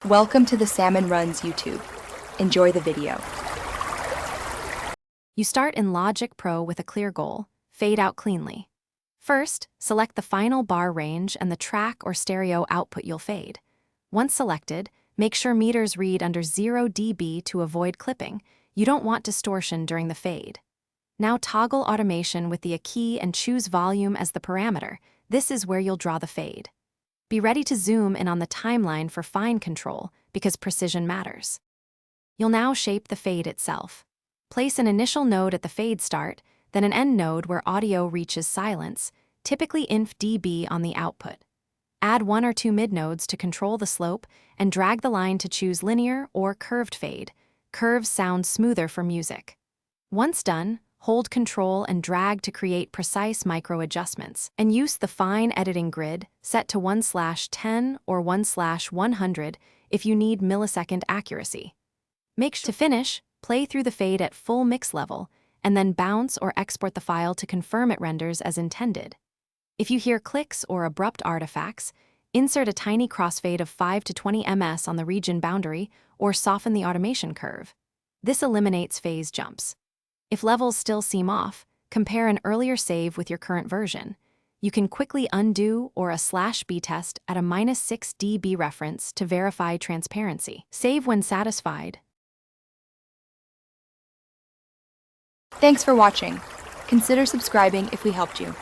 Welcome to the Salmon Runs YouTube. Enjoy the video. You start in Logic Pro with a clear goal: fade out cleanly. First, select the final bar range and the track or stereo output you'll fade. Once selected, make sure meters read under 0 dB to avoid clipping. You don't want distortion during the fade. Now toggle automation with the key and choose volume as the parameter. This is where you'll draw the fade. Be ready to zoom in on the timeline for fine control, because precision matters. You'll now shape the fade itself. Place an initial node at the fade start, then an end node where audio reaches silence, typically inf dB on the output. Add 1 or 2 mid-nodes to control the slope, and drag the line to choose linear or curved fade. Curves sound smoother for music. Once done, hold Control and drag to create precise micro-adjustments, and use the fine editing grid set to 1/10 or 1/100 if you need millisecond accuracy. To finish, play through the fade at full mix level, and then bounce or export the file to confirm it renders as intended. If you hear clicks or abrupt artifacts, insert a tiny crossfade of 5 to 20 ms on the region boundary or soften the automation curve. This eliminates phase jumps. If levels still seem off, compare an earlier save with your current version. You can quickly undo or a /b test at a -6 dB reference to verify transparency. Save when satisfied. Thanks for watching. Consider subscribing if we helped you.